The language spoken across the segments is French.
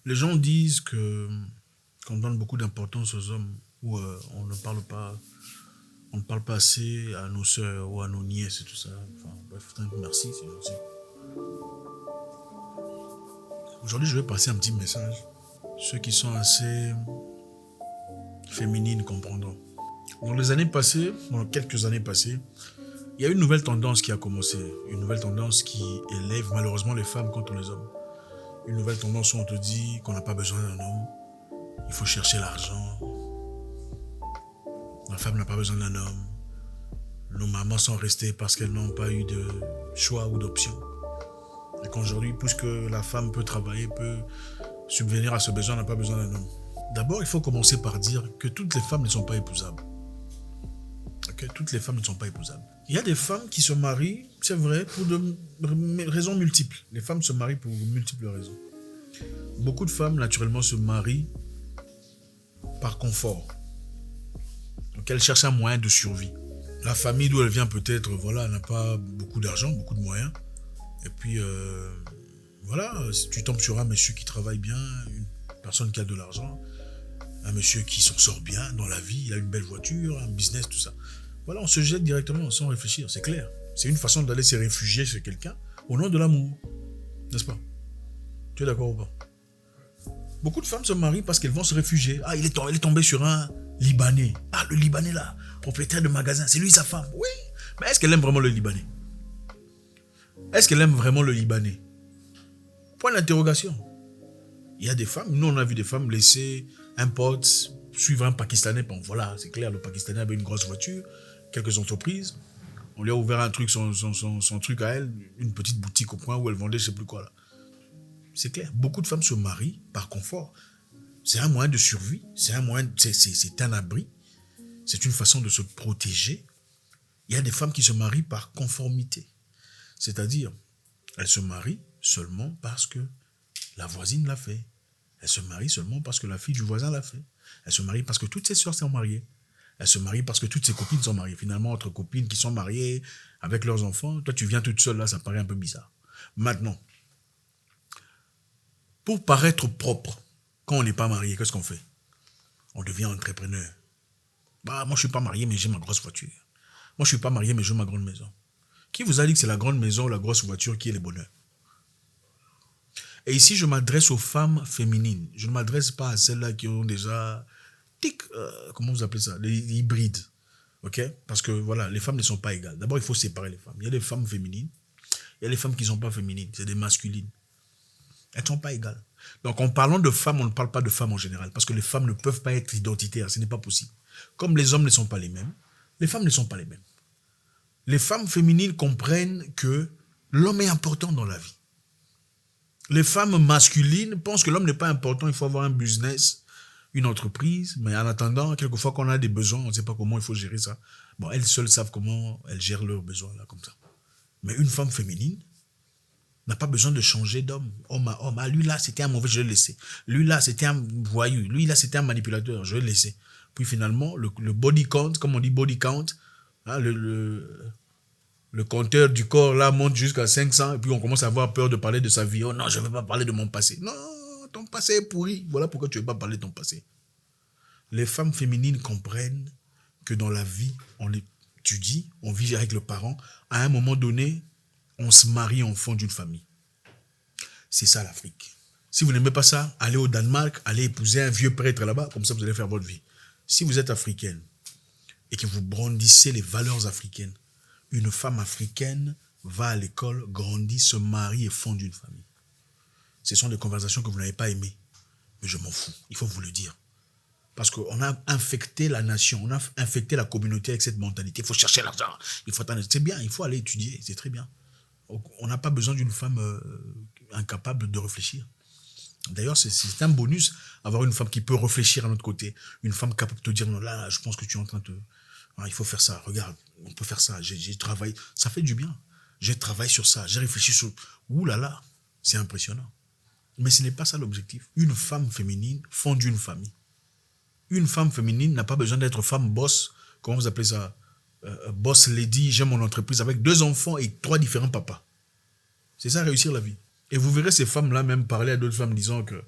Les gens disent que qu'on donne beaucoup d'importance aux hommes, ou on ne parle pas assez à nos sœurs ou à nos nièces et tout ça. Enfin, bref, merci, c'est gentil. Aujourd'hui, je vais passer un petit message. Ceux qui sont assez féminines comprendront. Dans les années passées, dans quelques années passées, il y a une nouvelle tendance qui a commencé. Une nouvelle tendance qui élève malheureusement les femmes contre les hommes. Une nouvelle tendance où on te dit qu'on n'a pas besoin d'un homme. Il faut chercher l'argent. La femme n'a pas besoin d'un homme. Nos mamans sont restées parce qu'elles n'ont pas eu de choix ou d'option. Et qu'aujourd'hui, puisque la femme peut travailler, peut subvenir à ce besoin, n'a pas besoin d'un homme. D'abord, il faut commencer par dire que toutes les femmes ne sont pas épousables. Okay? Toutes les femmes ne sont pas épousables. Il y a des femmes qui se marient, c'est vrai, pour de raisons multiples. Les femmes se marient pour multiples raisons. Beaucoup de femmes, naturellement, se marient par confort. Donc, elles cherchent un moyen de survie. La famille d'où elle vient, peut-être, voilà, n'a pas beaucoup d'argent, beaucoup de moyens. Et puis, voilà, si tu tombes sur un monsieur qui travaille bien, une personne qui a de l'argent, un monsieur qui s'en sort bien dans la vie, il a une belle voiture, un business, tout ça. Voilà, on se jette directement sans réfléchir, c'est clair. C'est une façon d'aller se réfugier chez quelqu'un au nom de l'amour. N'est-ce pas? Tu es d'accord ou pas? Beaucoup de femmes se marient parce qu'elles vont se réfugier. Ah, elle est tombée sur un Libanais. Ah, le Libanais là, propriétaire de magasin, c'est lui sa femme. Oui, mais est-ce qu'elle aime vraiment le Libanais? Est-ce qu'elle aime vraiment le Libanais? Point d'interrogation. Il y a des femmes, nous on a vu des femmes laisser un pote suivre un Pakistanais. Bon voilà, c'est clair, le Pakistanais avait une grosse voiture, quelques entreprises. On lui a ouvert un truc, son truc à elle, une petite boutique au coin où elle vendait je sais plus quoi là. C'est clair, beaucoup de femmes se marient par confort. C'est un moyen de survie, c'est un abri, c'est une façon de se protéger. Il y a des femmes qui se marient par conformité. C'est-à-dire, elles se marient seulement parce que la voisine l'a fait. Elles se marient seulement parce que la fille du voisin l'a fait. Elles se marient parce que toutes ses sœurs sont mariées. Elles se marient parce que toutes ses copines sont mariées. Finalement, entre copines qui sont mariées avec leurs enfants, toi tu viens toute seule là, ça paraît un peu bizarre. Maintenant, pour paraître propre, quand on n'est pas marié, qu'est-ce qu'on fait? On devient entrepreneur. Bah, moi je suis pas marié mais j'ai ma grosse voiture. Moi je suis pas marié mais j'ai ma grande maison. Qui vous a dit que c'est la grande maison ou la grosse voiture qui est le bonheur? Et ici, je m'adresse aux femmes féminines. Je ne m'adresse pas à celles-là qui ont déjà... comment vous appelez ça? Les hybrides. Ok? Parce que voilà, les femmes ne sont pas égales. D'abord, il faut séparer les femmes. Il y a des femmes féminines. Il y a des femmes qui ne sont pas féminines. C'est des masculines. Elles ne sont pas égales. Donc, en parlant de femmes, on ne parle pas de femmes en général. Parce que les femmes ne peuvent pas être identitaires. Ce n'est pas possible. Comme les hommes ne sont pas les mêmes, les femmes ne sont pas les mêmes. Les femmes féminines comprennent que l'homme est important dans la vie. Les femmes masculines pensent que l'homme n'est pas important, il faut avoir un business, une entreprise, mais en attendant, quelquefois qu'on a des besoins, on ne sait pas comment il faut gérer ça. Bon, elles seules savent comment elles gèrent leurs besoins, là, comme ça. Mais une femme féminine n'a pas besoin de changer d'homme, homme à homme. Ah, lui là, c'était un mauvais, je vais le laisser. Lui là, c'était un voyou. Lui là, c'était un manipulateur, je vais le laisser. Puis finalement, le body count, comme on dit body count, hein, le compteur du corps là monte jusqu'à 500 et puis on commence à avoir peur de parler de sa vie. Oh non, je ne veux pas parler de mon passé. Non, ton passé est pourri. Voilà pourquoi tu ne veux pas parler de ton passé. Les femmes féminines comprennent que dans la vie, on étudie, on vit avec le parent. À un moment donné, on se marie en fond d'une famille. C'est ça l'Afrique. Si vous n'aimez pas ça, allez au Danemark, allez épouser un vieux prêtre là-bas, comme ça vous allez faire votre vie. Si vous êtes africaine et que vous brandissez les valeurs africaines, une femme africaine va à l'école, grandit, se marie et fonde une famille. Ce sont des conversations que vous n'avez pas aimées. Mais je m'en fous, il faut vous le dire. Parce qu'on a infecté la nation, on a infecté la communauté avec cette mentalité. Il faut chercher l'argent, il faut attendre. C'est bien, il faut aller étudier, c'est très bien. On n'a pas besoin d'une femme incapable de réfléchir. D'ailleurs, c'est un bonus, avoir une femme qui peut réfléchir à notre côté. Une femme capable de te dire, non, là, je pense que tu es en train de... Ah, il faut faire ça, regarde, on peut faire ça, j'ai travaillé, ça fait du bien. J'ai travaillé sur ça, j'ai réfléchi sur... Ouh là là, c'est impressionnant. Mais ce n'est pas ça l'objectif. Une femme féminine fonde une famille. Une femme féminine n'a pas besoin d'être femme boss, comment vous appelez ça, boss lady, j'ai mon entreprise avec 2 enfants et 3 différents papas. C'est ça réussir la vie. Et vous verrez ces femmes-là même parler à d'autres femmes disant que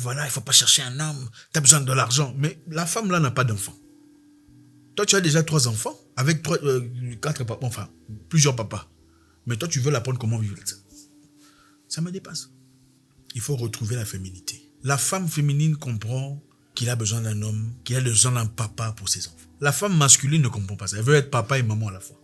Voilà, il ne faut pas chercher un homme, tu as besoin de l'argent. Mais la femme là n'a pas d'enfant. Toi, tu as déjà 3 enfants avec 4 papas, enfin, plusieurs papas. Mais toi, tu veux l'apprendre comment vivre. Ça me dépasse. Il faut retrouver la féminité. La femme féminine comprend qu'il a besoin d'un homme, qu'il a besoin d'un papa pour ses enfants. La femme masculine ne comprend pas ça. Elle veut être papa et maman à la fois.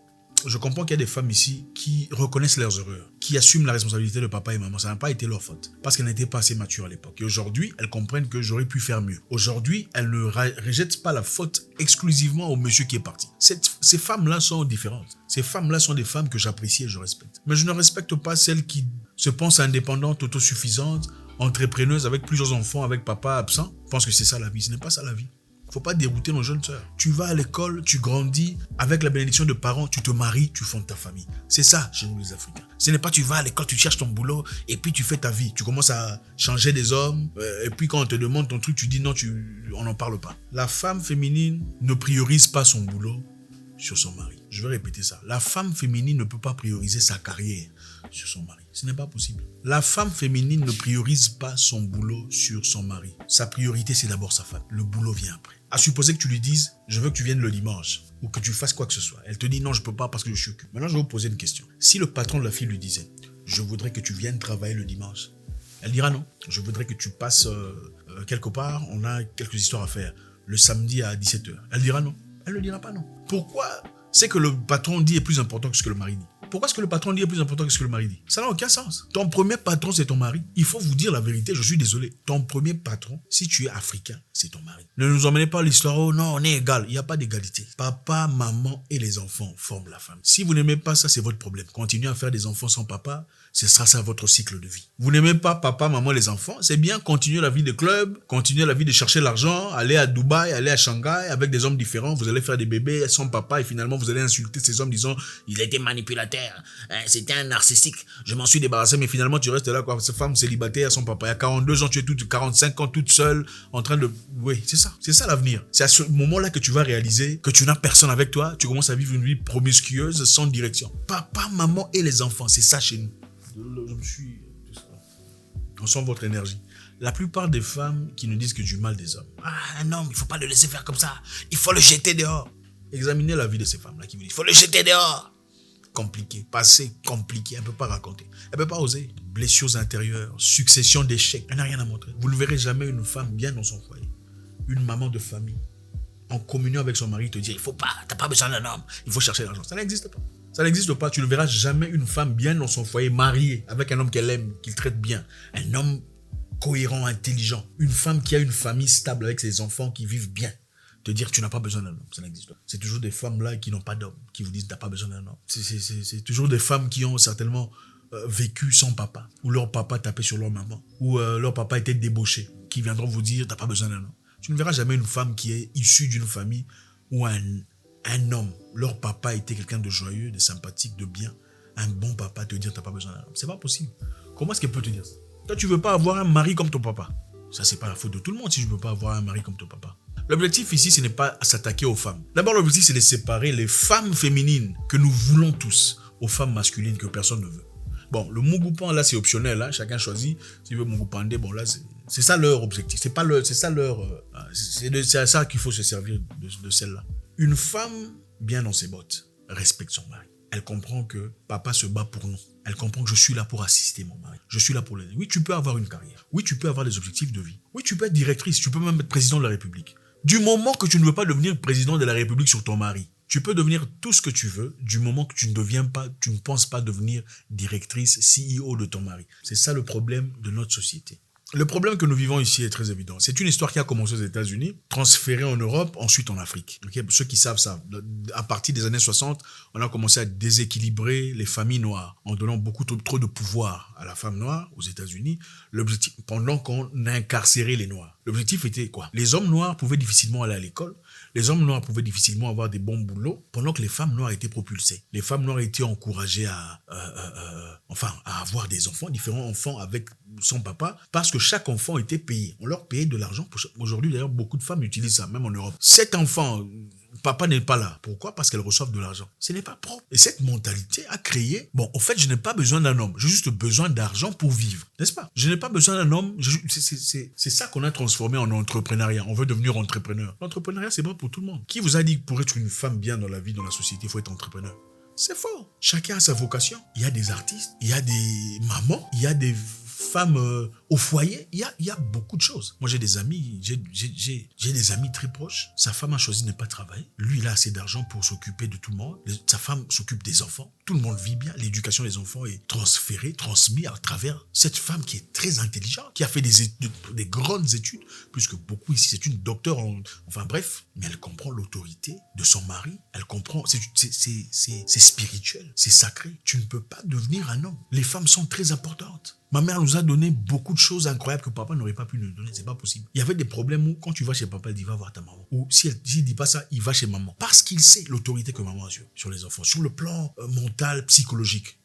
Je comprends qu'il y a des femmes ici qui reconnaissent leurs erreurs, qui assument la responsabilité de papa et maman. Ça n'a pas été leur faute, parce qu'elles n'étaient pas assez matures à l'époque. Et aujourd'hui, elles comprennent que j'aurais pu faire mieux. Aujourd'hui, elles ne rejettent pas la faute exclusivement au monsieur qui est parti. Ces femmes-là sont différentes. Ces femmes-là sont des femmes que j'apprécie et je respecte. Mais je ne respecte pas celles qui se pensent indépendantes, autosuffisantes, entrepreneuses avec plusieurs enfants, avec papa absent. Je pense que c'est ça la vie. Ce n'est pas ça la vie. Faut pas dérouter nos jeunes sœurs. Tu vas à l'école, tu grandis, avec la bénédiction de parents, tu te maries, tu fondes ta famille. C'est ça chez nous les Africains. Ce n'est pas tu vas à l'école, tu cherches ton boulot et puis tu fais ta vie. Tu commences à changer des hommes et puis quand on te demande ton truc, tu dis non, on n'en parle pas. La femme féminine ne priorise pas son boulot sur son mari. Je vais répéter ça. La femme féminine ne peut pas prioriser sa carrière sur son mari. Ce n'est pas possible. La femme féminine ne priorise pas son boulot sur son mari. Sa priorité, c'est d'abord sa femme. Le boulot vient après. À supposer que tu lui dises, je veux que tu viennes le dimanche ou que tu fasses quoi que ce soit. Elle te dit, non, je ne peux pas parce que je suis occupé. Maintenant, je vais vous poser une question. Si le patron de la fille lui disait, je voudrais que tu viennes travailler le dimanche, elle dira non. Je voudrais que tu passes quelque part, on a quelques histoires à faire. Le samedi à 17h. Elle dira non. Elle ne dira pas non. Pourquoi? C'est que le patron dit est plus important que ce que le mari dit. Pourquoi est-ce que le patron dit est plus important que ce que le mari dit? Ça n'a aucun sens. Ton premier patron, c'est ton mari. Il faut vous dire la vérité, je suis désolé. Ton premier patron, si tu es africain, c'est ton mari. Ne nous emmenez pas l'histoire, oh non, on est égal. Il n'y a pas d'égalité. Papa, maman et les enfants forment la famille. Si vous n'aimez pas ça, c'est votre problème. Continuez à faire des enfants sans papa, ce sera ça votre cycle de vie. Vous n'aimez pas papa, maman, les enfants, c'est bien, continuez la vie de club, continuez la vie de chercher l'argent, aller à Dubaï, aller à Shanghai avec des hommes différents, vous allez faire des bébés sans papa et finalement vous allez insulter ces hommes disant il était manipulateur, c'était un narcissique, je m'en suis débarrassé mais finalement tu restes là quoi, cette femme célibataire sans papa, il y a 42 ans, tu es 45 ans toute seule en train de... Oui, c'est ça l'avenir. C'est à ce moment-là que tu vas réaliser que tu n'as personne avec toi, tu commences à vivre une vie promiscueuse sans direction. Papa, maman et les enfants, c'est ça chez nous. Je me suis... On sent votre énergie. La plupart des femmes qui nous disent que du mal des hommes. Un homme, il ne faut pas le laisser faire comme ça. Il faut le jeter dehors. Examinez la vie de ces femmes-là qui vous disent, il faut le jeter dehors. Compliqué, passé compliqué, elle ne peut pas raconter. Elle ne peut pas oser. Blessures intérieures, succession d'échecs. Elle n'a rien à montrer. Vous ne verrez jamais une femme bien dans son foyer. Une maman de famille, en communion avec son mari, te dire, il ne faut pas, tu n'as pas besoin d'un homme, il faut chercher l'argent. Ça n'existe pas. Ça n'existe pas. Tu ne verras jamais une femme bien dans son foyer, mariée, avec un homme qu'elle aime, qu'il traite bien. Un homme cohérent, intelligent. Une femme qui a une famille stable avec ses enfants qui vivent bien. Te dire tu n'as pas besoin d'un homme, ça n'existe pas. C'est toujours des femmes là qui n'ont pas d'homme, qui vous disent tu n'as pas besoin d'un homme. C'est toujours des femmes qui ont certainement vécu sans papa, ou leur papa tapait sur leur maman, ou leur papa était débauché, qui viendront vous dire tu n'as pas besoin d'un homme. Tu ne verras jamais une femme qui est issue d'une famille où un homme, leur papa était quelqu'un de joyeux, de sympathique, de bien, un bon papa te dire tu n'as pas besoin d'un homme. C'est pas possible. Comment est-ce qu'elle peut te dire ça? Toi, tu ne veux pas avoir un mari comme ton papa. Ça, c'est pas la faute de tout le monde si je ne veux pas avoir un mari comme ton papa. L'objectif ici, ce n'est pas s'attaquer aux femmes. D'abord, l'objectif, c'est de séparer les femmes féminines que nous voulons tous aux femmes masculines que personne ne veut. Bon, le Mugupan, là, c'est optionnel. Hein, chacun choisit. S'il veut Mugupandé, bon, là, c'est ça leur objectif. C'est à ça qu'il faut se servir de celle-là. Une femme, bien dans ses bottes, respecte son mari. Elle comprend que papa se bat pour nous. Elle comprend que je suis là pour assister mon mari. Je suis là pour l'aider. Oui, tu peux avoir une carrière. Oui, tu peux avoir des objectifs de vie. Oui, tu peux être directrice. Tu peux même être président de la République. Du moment que tu ne veux pas devenir président de la République sur ton mari, tu peux devenir tout ce que tu veux du moment que tu ne penses pas devenir directrice, CEO de ton mari. C'est ça le problème de notre société. Le problème que nous vivons ici est très évident. C'est une histoire qui a commencé aux États-Unis, transférée en Europe, ensuite en Afrique. Okay? Ceux qui savent ça, à partir des années 60, on a commencé à déséquilibrer les familles noires en donnant beaucoup trop de pouvoir à la femme noire aux États-Unis. L'objectif, pendant qu'on incarcérait les noirs. L'objectif était quoi? Les hommes noirs pouvaient difficilement aller à l'école. Les hommes noirs pouvaient difficilement avoir des bons boulots pendant que les femmes noires étaient propulsées. Les femmes noires étaient encouragées à avoir des enfants, différents enfants avec son papa, parce que chaque enfant était payé. On leur payait de l'argent. Aujourd'hui, d'ailleurs, beaucoup de femmes utilisent ça, même en Europe. Cet enfant, papa n'est pas là. Pourquoi? Parce qu'elles reçoivent de l'argent. Ce n'est pas propre. Et cette mentalité a créé, bon, en fait, je n'ai pas besoin d'un homme. J'ai juste besoin d'argent pour vivre. N'est-ce pas? Je n'ai pas besoin d'un homme. C'est ça qu'on a transformé en entrepreneuriat. On veut devenir entrepreneur. L'entrepreneuriat, c'est pas pour tout le monde. Qui vous a dit que pour être une femme bien dans la vie, dans la société, il faut être entrepreneur? C'est faux. Chacun a sa vocation. Il y a des artistes, il y a des mamans, il y a des femmes au foyer, il y a beaucoup de choses. Moi, j'ai des amis, j'ai des amis très proches. Sa femme a choisi de ne pas travailler. Lui, il a assez d'argent pour s'occuper de tout le monde. Sa femme s'occupe des enfants. Tout le monde vit bien. L'éducation des enfants est transférée, transmise à travers cette femme qui est très intelligente, qui a fait des grandes études, plus que beaucoup ici. C'est une docteure, enfin bref. Mais elle comprend l'autorité de son mari. Elle comprend, c'est spirituel, c'est sacré. Tu ne peux pas devenir un homme. Les femmes sont très importantes. Ma mère nous a donné beaucoup de choses incroyables que papa n'aurait pas pu nous donner. C'est pas possible. Il y avait des problèmes où, quand tu vas chez papa, elle dit, va voir ta maman. Ou s'il dit pas ça, il va chez maman. Parce qu'il sait l'autorité que maman a sur les enfants. Sur le plan mental, psychologique.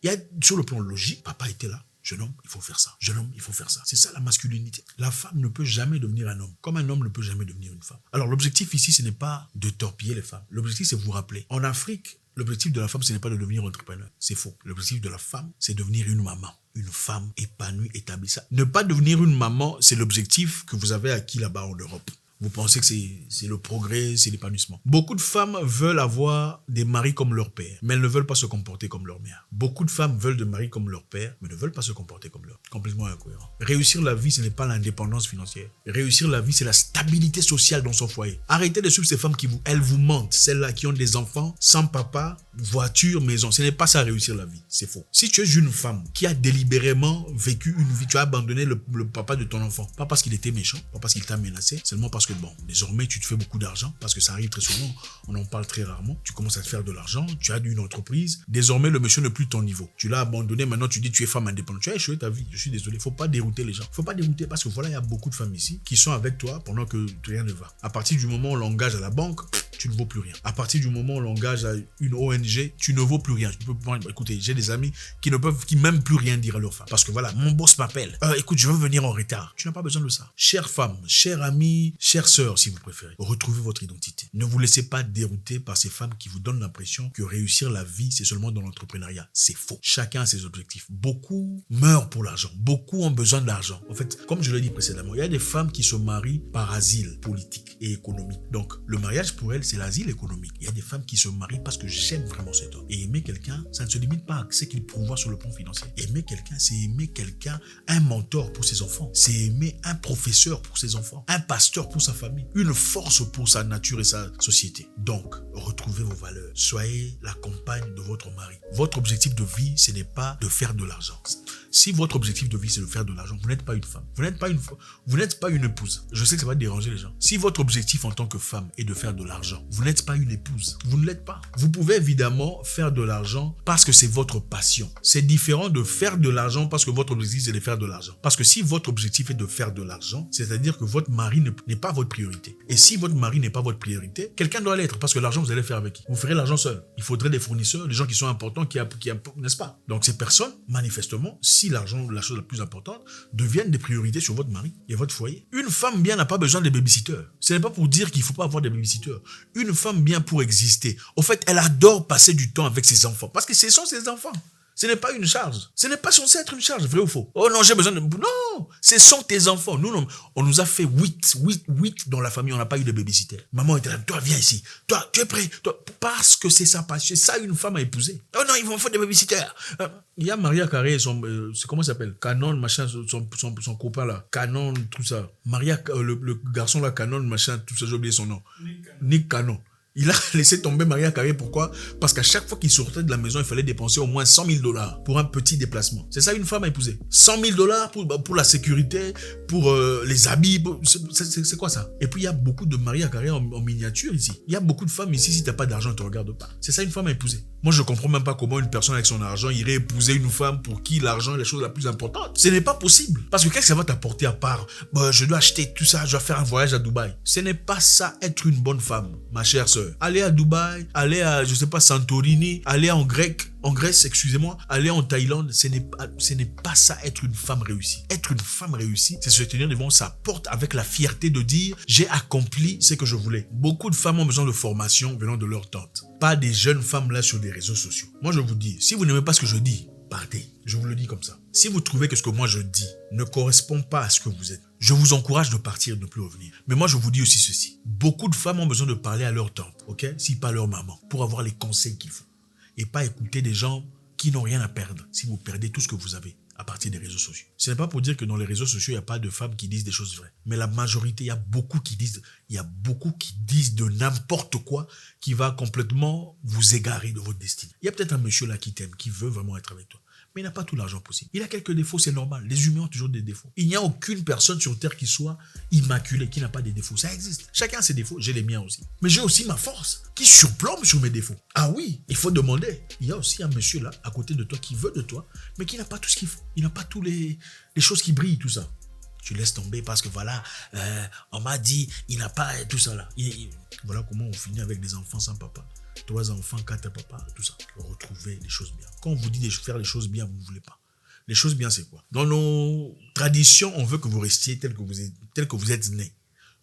Sur le plan logique, papa était là. Jeune homme, il faut faire ça. Jeune homme, il faut faire ça. C'est ça la masculinité. La femme ne peut jamais devenir un homme, comme un homme ne peut jamais devenir une femme. Alors l'objectif ici, ce n'est pas de torpiller les femmes. L'objectif, c'est de vous rappeler. En Afrique, l'objectif de la femme, ce n'est pas de devenir entrepreneur. C'est faux. L'objectif de la femme, c'est de devenir une maman. Une femme épanouie, établie. Ça. Ne pas devenir une maman, c'est l'objectif que vous avez acquis là-bas en Europe. Vous pensez que c'est le progrès, c'est l'épanouissement. Beaucoup de femmes veulent avoir des maris comme leur père, mais elles ne veulent pas se comporter comme leur mère. Beaucoup de femmes veulent des maris comme leur père, mais ne veulent pas se comporter comme leur. Complètement incohérent. Réussir la vie, ce n'est pas l'indépendance financière. Réussir la vie, c'est la stabilité sociale dans son foyer. Arrêtez de suivre ces femmes elles vous mentent. Celles-là qui ont des enfants, sans papa, voiture, maison. Ce n'est pas ça réussir la vie. C'est faux. Si tu es une femme qui a délibérément vécu une vie, tu as abandonné le papa de ton enfant. Pas parce qu'il était méchant, pas parce qu'il t'a menacé, seulement parce que bon, désormais, tu te fais beaucoup d'argent parce que ça arrive très souvent. On en parle très rarement. Tu commences à te faire de l'argent. Tu as une entreprise. Désormais, le monsieur n'est plus ton niveau. Tu l'as abandonné. Maintenant, tu dis tu es femme indépendante. Tu as échoué ta vie. Je suis désolé. Il ne faut pas dérouter les gens. Il ne faut pas dérouter parce que voilà, il y a beaucoup de femmes ici qui sont avec toi pendant que rien ne va. À partir du moment où on l'engage à la banque, tu ne vaux plus rien. À partir du moment où on l'engage à une ONG, tu ne vaux plus rien. Écoutez, j'ai des amis qui même plus rien dire à leur femme. Parce que voilà, mon boss m'appelle. Écoute, je veux venir en retard. Tu n'as pas besoin de ça. Chère femme, chère amie, chère sœur, si vous préférez, retrouvez votre identité. Ne vous laissez pas dérouter par ces femmes qui vous donnent l'impression que réussir la vie, c'est seulement dans l'entrepreneuriat. C'est faux. Chacun a ses objectifs. Beaucoup meurent pour l'argent. Beaucoup ont besoin d'argent. En fait, comme je l'ai dit précédemment, il y a des femmes qui se marient par asile politique et économique. Donc, le mariage pour elles, c'est l'asile économique. Il y a des femmes qui se marient parce que j'aime vraiment cet homme. Et aimer quelqu'un, ça ne se limite pas à ce qu'il pourvoit sur le plan financier. Aimer quelqu'un, c'est aimer quelqu'un, un mentor pour ses enfants. C'est aimer un professeur pour ses enfants, un pasteur pour sa famille, une force pour sa nature et sa société. Donc, retrouvez vos valeurs. Soyez la compagne de votre mari. Votre objectif de vie, ce n'est pas de faire de l'argent. Si votre objectif de vie, c'est de faire de l'argent, vous n'êtes pas une femme. Vous n'êtes pas une épouse. Je sais que ça va déranger les gens. Si votre objectif en tant que femme est de faire de l'argent, vous n'êtes pas une épouse. Vous ne l'êtes pas. Vous pouvez évidemment faire de l'argent parce que c'est votre passion. C'est différent de faire de l'argent parce que votre objectif, c'est de faire de l'argent. Parce que si votre objectif est de faire de l'argent, c'est-à-dire que votre mari n'est pas votre priorité. Et si votre mari n'est pas votre priorité, quelqu'un doit l'être parce que l'argent, vous allez faire avec qui? Vous ferez l'argent seul. Il faudrait des fournisseurs, des gens qui sont importants, n'est-ce pas? Donc ces personnes, manifestement, si l'argent, la chose la plus importante, deviennent des priorités sur votre mari et votre foyer. Une femme bien n'a pas besoin de babysitters. Ce n'est pas pour dire qu'il ne faut pas avoir des babysitters. Une femme bien pour exister, au fait, elle adore passer du temps avec ses enfants parce que ce sont ses enfants. Ce n'est pas une charge. Ce n'est pas censé être une charge, vrai ou faux? Oh non, j'ai besoin de... Non, ce sont tes enfants. Nous, non, on nous a fait 8 dans la famille, on n'a pas eu de babysitter. Maman était là, toi, viens ici. Toi, tu es prêt? Toi, parce que c'est sa passion. C'est ça une femme à épouser. Oh non, ils vont faire des babysitters. Il y a Maria Carré, comment ça s'appelle? Canon, machin, son copain là. Canon, tout ça. Maria, le garçon là, Canon, machin, tout ça, j'ai oublié son nom. Nick Canon. Il a laissé tomber Maria Carré. Pourquoi? Parce qu'à chaque fois qu'il sortait de la maison, il fallait dépenser au moins 100 000 $ pour un petit déplacement. C'est ça une femme à épouser. 100 000 $ pour la sécurité, pour les habits. C'est quoi ça? Et puis il y a beaucoup de Maria Carré en miniature ici. Il y a beaucoup de femmes ici, si tu n'as pas d'argent, ne te regarde pas. C'est ça une femme à épouser. Moi, je ne comprends même pas comment une personne avec son argent irait épouser une femme pour qui l'argent est la chose la plus importante. Ce n'est pas possible. Parce que qu'est-ce que ça va t'apporter à part je dois acheter tout ça, je dois faire un voyage à Dubaï. Ce n'est pas ça être une bonne femme, ma chère sœur. soeur. Aller à Dubaï, aller à, je sais pas, Santorini, aller en Grèce, excusez-moi, aller en Thaïlande, ce n'est pas ça être une femme réussie. Être une femme réussie, c'est se tenir devant sa porte avec la fierté de dire « J'ai accompli ce que je voulais ». Beaucoup de femmes ont besoin de formation venant de leur tante. Pas des jeunes femmes là sur des réseaux sociaux. Moi, je vous dis, si vous n'aimez pas ce que je dis, partez. Je vous le dis comme ça. Si vous trouvez que ce que moi je dis ne correspond pas à ce que vous êtes, je vous encourage de partir et de ne plus revenir. Mais moi, je vous dis aussi ceci. Beaucoup de femmes ont besoin de parler à leur tante, ok? Si pas leur maman, pour avoir les conseils qu'il faut. Et pas écouter des gens qui n'ont rien à perdre si vous perdez tout ce que vous avez à partir des réseaux sociaux. Ce n'est pas pour dire que dans les réseaux sociaux, il n'y a pas de femmes qui disent des choses vraies. Mais la majorité, il y a beaucoup qui disent de n'importe quoi qui va complètement vous égarer de votre destinée. Il y a peut-être un monsieur là qui t'aime, qui veut vraiment être avec toi. Mais il n'a pas tout l'argent possible. Il a quelques défauts, c'est normal. Les humains ont toujours des défauts. Il n'y a aucune personne sur Terre qui soit immaculée, qui n'a pas des défauts. Ça existe. Chacun a ses défauts. J'ai les miens aussi. Mais j'ai aussi ma force qui surplombe sur mes défauts. Ah oui, il faut demander. Il y a aussi un monsieur là, à côté de toi, qui veut de toi, mais qui n'a pas tout ce qu'il faut. Il n'a pas tous les choses qui brillent, tout ça. Tu laisses tomber parce que voilà, on m'a dit, il n'a pas tout ça là. Voilà comment on finit avec des enfants sans papa. 3 enfants, 4 papas, tout ça. Retrouver les choses bien. Quand on vous dit de faire les choses bien, vous ne voulez pas. Les choses bien, c'est quoi? Dans nos traditions, on veut que vous restiez tel que vous êtes né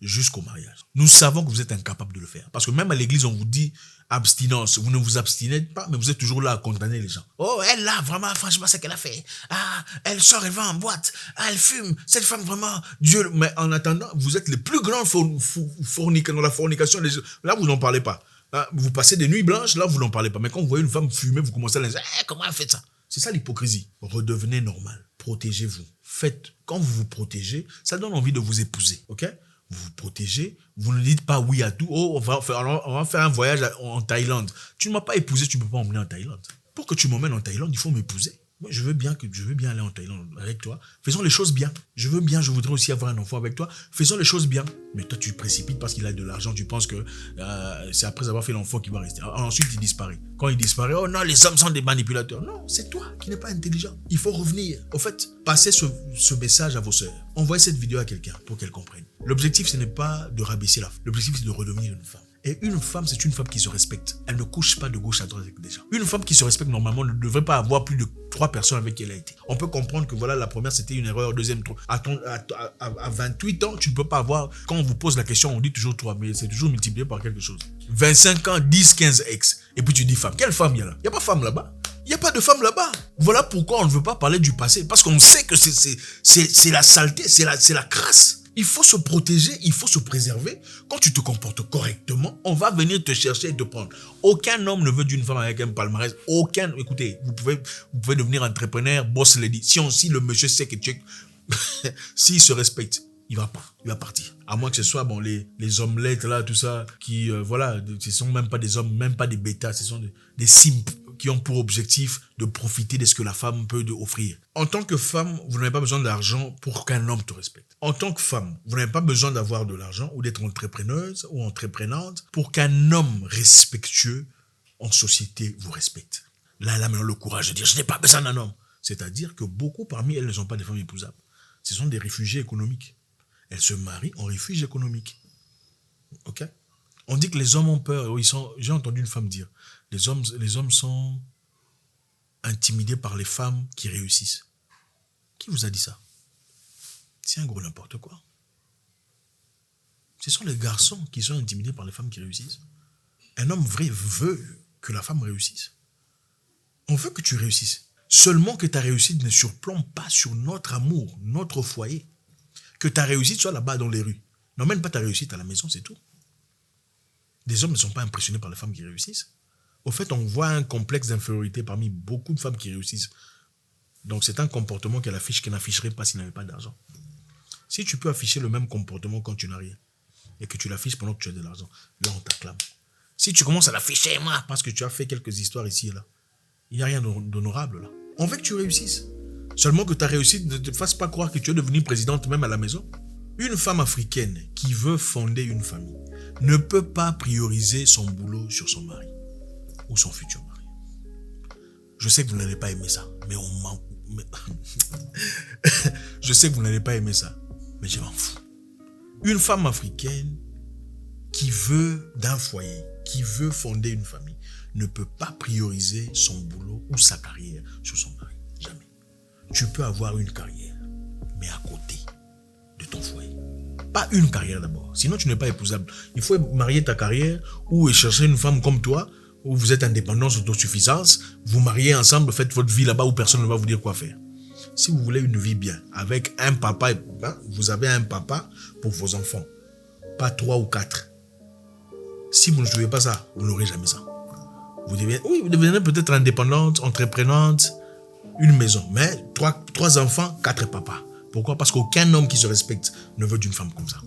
jusqu'au mariage. Nous savons que vous êtes incapable de le faire. Parce que même à l'église, on vous dit abstinence. Vous ne vous abstinez pas, mais vous êtes toujours là à condamner les gens. Oh, elle là, vraiment, franchement, c'est ce qu'elle a fait. Ah, elle sort, elle va en boîte. Ah, elle fume. Cette femme, vraiment, Dieu. Mais en attendant, vous êtes les plus grands fornicateurs dans la fornication. Là, vous n'en parlez pas. Vous passez des nuits blanches, là, vous n'en parlez pas. Mais quand vous voyez une femme fumer, vous commencez à la dire comment elle fait ça? C'est ça l'hypocrisie. Redevenez normal. Protégez-vous. Quand vous vous protégez, ça donne envie de vous épouser. Ok? Vous vous protégez. Vous ne dites pas oui à tout. Oh, on va faire un voyage en Thaïlande. Tu ne m'as pas épousé, tu ne peux pas m'emmener en Thaïlande. Pour que tu m'emmènes en Thaïlande, il faut m'épouser. Moi, je veux bien aller en Thaïlande avec toi. Faisons les choses bien. Je voudrais aussi avoir un enfant avec toi. Faisons les choses bien. Mais toi, tu précipites parce qu'il a de l'argent. Tu penses que c'est après avoir fait l'enfant qu'il va rester. Ensuite, il disparaît. Quand il disparaît, oh non, les hommes sont des manipulateurs. Non, c'est toi qui n'es pas intelligent. Il faut revenir. Au fait, passez ce message à vos sœurs. Envoyez cette vidéo à quelqu'un pour qu'elle comprenne. L'objectif, ce n'est pas de rabaisser la femme. L'objectif, c'est de redevenir une femme. Et une femme, c'est une femme qui se respecte. Elle ne couche pas de gauche à droite avec des gens. Une femme qui se respecte, normalement, ne devrait pas avoir plus de 3 personnes avec qui elle a été. On peut comprendre que voilà, la première, c'était une erreur. Deuxième, à 28 ans, tu ne peux pas avoir... Quand on vous pose la question, on dit toujours 3, mais c'est toujours multiplié par quelque chose. 25 ans, 10, 15 ex. Et puis tu dis femme. Quelle femme il y a là? Il n'y a pas de femme là-bas. Il n'y a pas de femme là-bas. Voilà pourquoi on ne veut pas parler du passé. Parce qu'on sait que c'est la saleté, c'est la crasse. Il faut se protéger, il faut se préserver. Quand tu te comportes correctement, on va venir te chercher et te prendre. Aucun homme ne veut d'une femme avec un palmarès. Écoutez, vous pouvez devenir entrepreneur, boss lady. Si le monsieur sait que tu es... S'il se respecte, il va partir. À moins que ce soit les omelettes là, tout ça, qui, voilà, ce sont même pas des hommes, même pas des bêtas, ce sont des simps qui ont pour objectif de profiter de ce que la femme peut offrir. En tant que femme, vous n'avez pas besoin d'argent pour qu'un homme te respecte. En tant que femme, vous n'avez pas besoin d'avoir de l'argent ou d'être entrepreneuse ou entreprenante pour qu'un homme respectueux en société vous respecte. Là, maintenant, le courage de dire « je n'ai pas besoin d'un homme ». C'est-à-dire que beaucoup parmi elles ne sont pas des femmes épousables. Ce sont des réfugiés économiques. Elles se marient en réfugié économique. Ok? On dit que les hommes ont peur. J'ai entendu une femme dire, les hommes sont intimidés par les femmes qui réussissent. Qui vous a dit ça? C'est un gros n'importe quoi. Ce sont les garçons qui sont intimidés par les femmes qui réussissent. Un homme vrai veut que la femme réussisse. On veut que tu réussisses. Seulement que ta réussite ne surplombe pas sur notre amour, notre foyer. Que ta réussite soit là-bas dans les rues. N'emmène pas ta réussite à la maison, c'est tout. Des hommes ne sont pas impressionnés par les femmes qui réussissent. Au fait, on voit un complexe d'infériorité parmi beaucoup de femmes qui réussissent. Donc c'est un comportement qu'elle n'afficherait pas s'il n'avait pas d'argent. Si tu peux afficher le même comportement quand tu n'as rien, et que tu l'affiches pendant que tu as de l'argent, là on t'acclame. Si tu commences à l'afficher, moi, parce que tu as fait quelques histoires ici et là, il n'y a rien d'honorable là. On veut que tu réussisses. Seulement que ta réussite ne te fasse pas croire que tu es devenue présidente même à la maison. Une femme africaine qui veut fonder une famille ne peut pas prioriser son boulot sur son mari ou son futur mari. Je sais que vous n'allez pas aimer ça, mais on m'en... Je sais que vous n'allez pas aimer ça, mais je m'en fous. Une femme africaine qui veut d'un foyer, qui veut fonder une famille ne peut pas prioriser son boulot ou sa carrière sur son mari. Jamais. Tu peux avoir une carrière, mais à côté de ton foyer. Pas une carrière d'abord. Sinon, tu n'es pas épousable. Il faut marier ta carrière ou chercher une femme comme toi, où vous êtes indépendant, autosuffisance. Vous mariez ensemble, faites votre vie là-bas où personne ne va vous dire quoi faire. Si vous voulez une vie bien, avec un papa, vous avez un papa pour vos enfants. Pas 3 ou 4. Si vous ne trouvez pas ça, vous n'aurez jamais ça. Vous devenez peut-être indépendante, entreprenante, une maison. Mais 3 enfants, 4 papas. Pourquoi? Parce qu'aucun homme qui se respecte ne veut d'une femme comme ça.